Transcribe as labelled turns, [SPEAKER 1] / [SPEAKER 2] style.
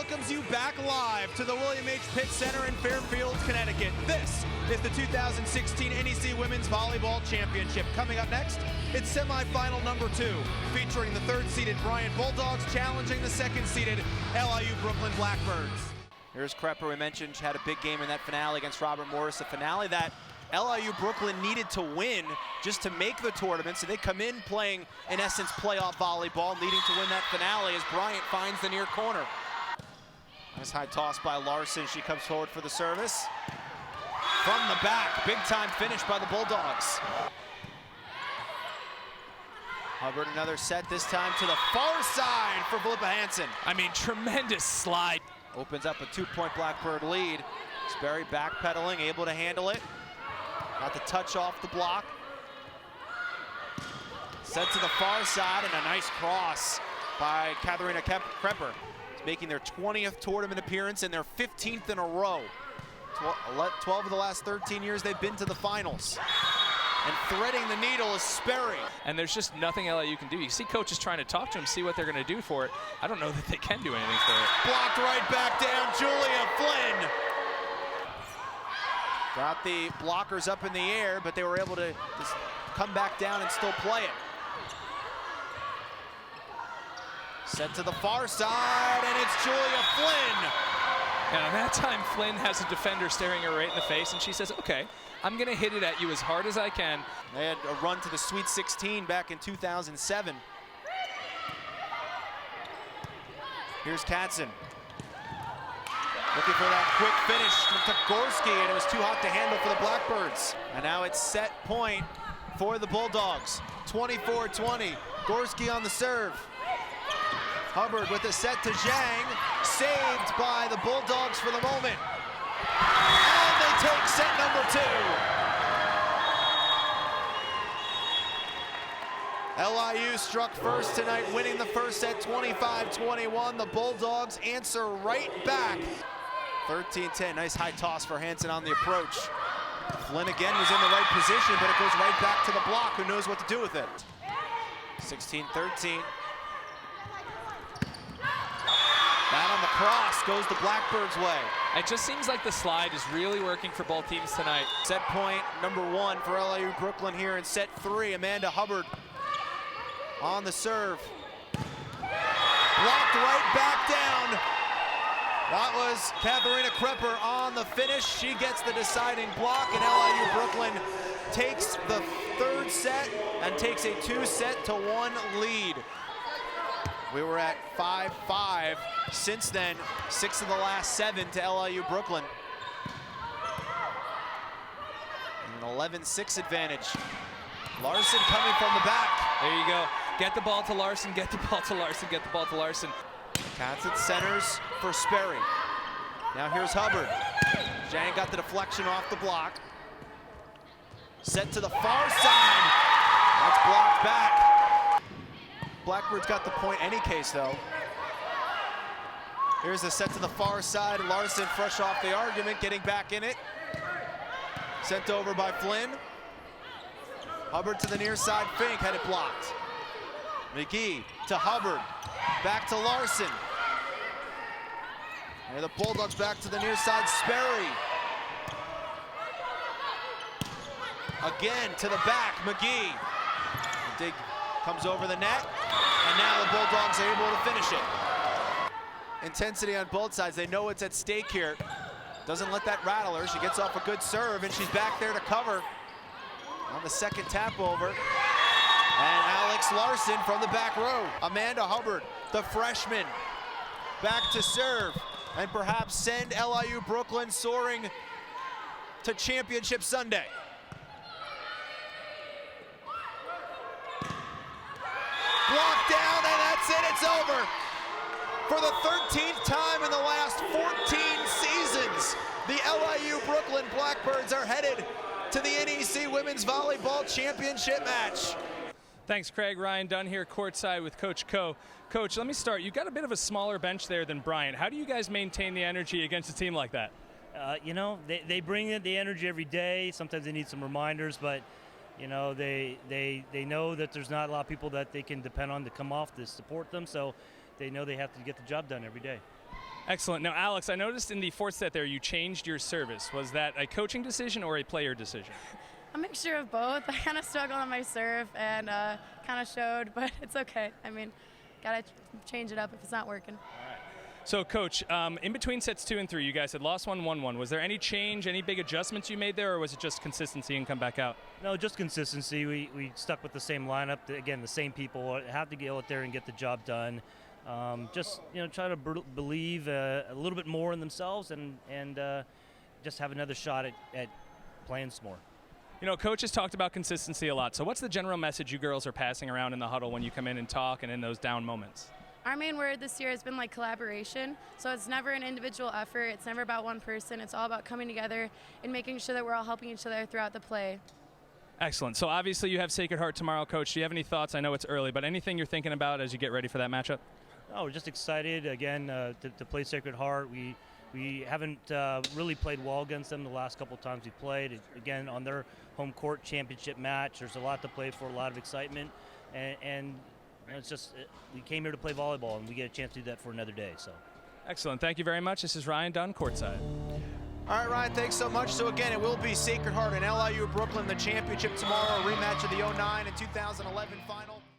[SPEAKER 1] welcomes you back live to the William H. Pitt Center in Fairfield, Connecticut. This is the 2016 NEC Women's Volleyball Championship. Coming up next, it's semifinal number 2, featuring the 3rd-seeded Bryant Bulldogs challenging the 2nd-seeded LIU Brooklyn Blackbirds.
[SPEAKER 2] Here's Krepper, we mentioned, she had a big game in that finale against Robert Morris, a finale that LIU Brooklyn needed to win just to make the tournament, so they come in playing, in essence, playoff volleyball, needing to win that finale as Bryant finds the near corner. Nice high toss by Larson. She comes forward for the service. From the back, big-time finish by the Bulldogs. Hubbard, another set, this time to the far side for Philippa Hansen.
[SPEAKER 3] I mean, tremendous slide.
[SPEAKER 2] Opens up a 2-point Blackbird lead. Sperry backpedaling, able to handle it. Got the touch off the block. Set to the far side, and a nice cross by Katharina Krepper. It's making their 20th tournament appearance and their 15th in a row. 12 of the last 13 years they've been to the finals. And threading the needle is Sperry.
[SPEAKER 3] And there's just nothing LIU can do. You see coaches trying to talk to him, see what they're going to do for it. I don't know that they can do anything for it.
[SPEAKER 2] Blocked right back down, Julia Flynn. Got the blockers up in the air, but they were able to just come back down and still play it. Set to the far side, and it's Julia Flynn.
[SPEAKER 3] And on that time, Flynn has a defender staring her right in the face, and she says, okay, I'm going to hit it at you as hard as I can.
[SPEAKER 2] They had a run to the Sweet 16 back in 2007. Here's Katzen. Looking for that quick finish to Gorski, and it was too hot to handle for the Blackbirds. And now it's set point for the Bulldogs. 24-20. Gorski on the serve. Hubbard with a set to Zhang. Saved by the Bulldogs for the moment. And they take set number 2. LIU struck first tonight, winning the first set 25-21. The Bulldogs answer right back. 13-10, nice high toss for Hansen on the approach. Flynn again was in the right position, but it goes right back to the block. Who knows what to do with it? 16-13. That on the cross goes the Blackbirds' way.
[SPEAKER 3] It just seems like the slide is really working for both teams tonight.
[SPEAKER 2] Set point number 1 for LIU Brooklyn here in set 3. Amanda Hubbard on the serve. Blocked right back down. That was Katharina Krepper on the finish. She gets the deciding block, and LIU Brooklyn takes the 3rd set and takes a 2-1 lead. We were at 5-5. Since then, 6 of the last 7 to LIU Brooklyn. An 11-6 advantage. Larson coming from the back.
[SPEAKER 3] There you go. Get the ball to Larson, get the ball to Larson, get the ball to Larson.
[SPEAKER 2] Katzen centers for Sperry. Now here's Hubbard. Zhang got the deflection off the block. Set to the far side. That's blocked back. Blackbird's got the point any case, though. Here's the set to the far side. Larson fresh off the argument, getting back in it. Sent over by Flynn. Hubbard to the near side, Fink had it blocked. McGee to Hubbard, back to Larson. And the Bulldogs back to the near side, Sperry. Again to the back, McGee. The dig comes over the net, and now the Bulldogs are able to finish it. Intensity on both sides, they know it's at stake here. Doesn't let that rattle her, she gets off a good serve, and she's back there to cover on the second tap over. And Alex Larson from the back row. Amanda Hubbard, the freshman, back to serve, and perhaps send LIU Brooklyn soaring to Championship Sunday. Blocked down, and that's it, it's over. For the 13th time in the last 14 seasons, the LIU Brooklyn Blackbirds are headed to the NEC Women's Volleyball Championship match.
[SPEAKER 3] Thanks, Craig. Ryan Dunn here courtside with Coach Coe. Coach, let me start. You've got a bit of a smaller bench there than Bryant. How do you guys maintain the energy against a team like that?
[SPEAKER 4] You know, they bring in the energy every day. Sometimes they need some reminders, but you know, they know that there's not a lot of people that they can depend on to come off to support them, so they know they have to get the job done every day.
[SPEAKER 3] Excellent. Now, Alex, I noticed in the fourth set there you changed your service. Was that a coaching decision or a player decision?
[SPEAKER 5] A mixture of both. I kind of struggled on my serve and kind of showed, but it's okay. I mean, gotta change it up if it's not working.
[SPEAKER 3] All right. So, Coach, in between sets 2 and 3, you guys had lost 1, won 1. Was there any change, any big adjustments you made there, or was it just consistency and come back out?
[SPEAKER 4] No, just consistency. We stuck with the same lineup. Again, the same people have to go out there and get the job done. Just try to believe a little bit more in themselves and just have another shot at playing some more.
[SPEAKER 3] You know, Coach has talked about consistency a lot. So what's the general message you girls are passing around in the huddle when you come in and talk and in those down moments?
[SPEAKER 5] Our main word this year has been like collaboration. So it's never an individual effort. It's never about one person. It's all about coming together and making sure that we're all helping each other throughout the play.
[SPEAKER 3] Excellent. So obviously you have Sacred Heart tomorrow, Coach. Do you have any thoughts? I know it's early, but anything you're thinking about as you get ready for that matchup?
[SPEAKER 4] Oh, we're just excited again to play Sacred Heart. We haven't really played well against them the last couple of times we played. Again, on their home court championship match, there's a lot to play for, a lot of excitement, and it's just we came here to play volleyball, and we get a chance to do that for another day. So,
[SPEAKER 3] excellent. Thank you very much. This is Ryan Dunn, courtside.
[SPEAKER 2] All right, Ryan, thanks so much. So again, it will be Sacred Heart and LIU Brooklyn, the championship tomorrow, a rematch of the 2009 and 2011 final.